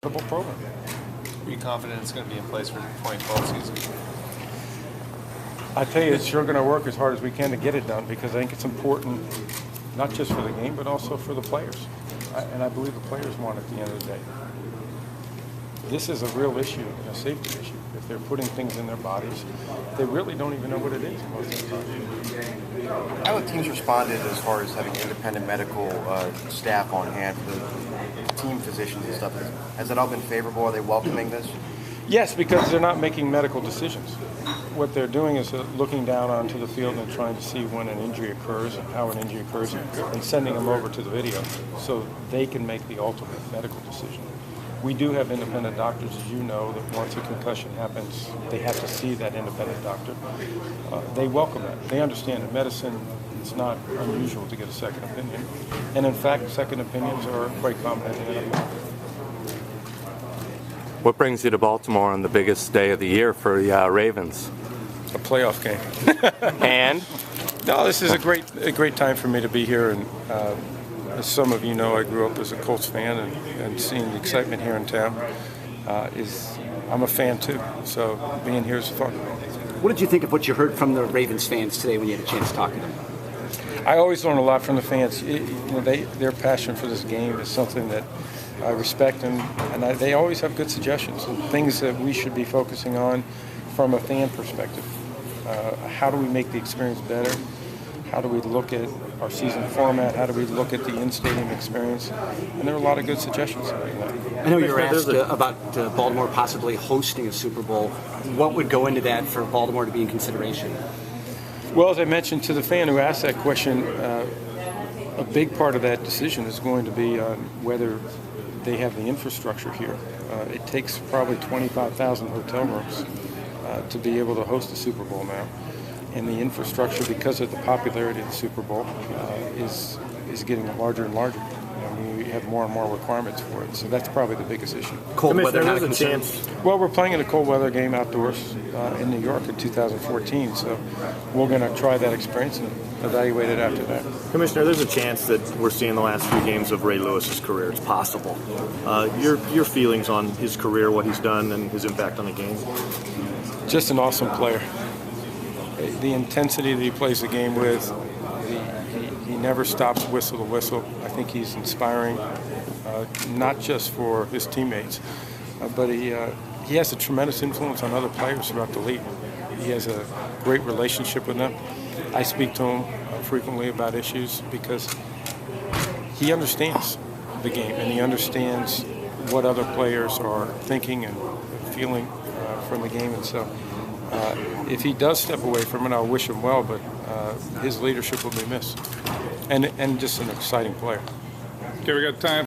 program. Are you confident it's going to be in place for the 2012 season? I tell you, it's sure going to work as hard as we can to get it done, because I think it's important, not just for the game, but also for the players. And I believe the players want it at the end of the day. This is a real issue, a safety issue. If they're putting things in their bodies, they really don't even know what it is most of the time. How have teams responded as far as having independent medical staff on hand for the team physicians and stuff? Has that all been favorable? Are they welcoming this? Yes, because they're not making medical decisions. What they're doing is looking down onto the field and trying to see when an injury occurs and how an injury occurs, and sending them over to the video so they can make the ultimate medical decision. We do have independent doctors, as you know, that once a concussion happens, they have to see that independent doctor. They welcome that. They understand in medicine it's not unusual to get a second opinion. And in fact, second opinions are quite common in the NFL. What brings you to Baltimore on the biggest day of the year for the Ravens? A playoff game. And? No, this is a great time for me to be here. And as some of you know, I grew up as a Colts fan, and seeing the excitement here in town I'm a fan too. So being here is fun. What did you think of what you heard from the Ravens fans today when you had a chance to talk to them? I always learn a lot from the fans. Their passion for this game is something that I respect, and they always have good suggestions and things that we should be focusing on from a fan perspective. How do we make the experience better? How do we look at our season format? How do we look at the in-stadium experience? And there are a lot of good suggestions right now. I know you were asked about Baltimore possibly hosting a Super Bowl. What would go into that for Baltimore to be in consideration? Well, as I mentioned to the fan who asked that question, a big part of that decision is going to be on whether they have the infrastructure here. It takes probably 25,000 hotel rooms to be able to host a Super Bowl now. And the infrastructure, because of the popularity of the Super Bowl, is getting larger and larger. We have more and more requirements for it, so that's probably the biggest issue. Cold weather, not a concern. Well, we're playing in a cold weather game outdoors in New York in 2014, so we're going to try that experience and evaluate it after that. Commissioner, there's a chance that we're seeing the last few games of Ray Lewis's career. It's possible. Your feelings on his career, what he's done, and his impact on the game? Just an awesome player. The intensity that he plays the game with, he never stops whistle to whistle. I think he's inspiring, not just for his teammates, but he has a tremendous influence on other players throughout the league. He has a great relationship with them. I speak to him frequently about issues because he understands the game, and he understands what other players are thinking and feeling from the game. And so if he does step away from it, I'll wish him well, but his leadership will be missed. And just an exciting player. Okay, we got time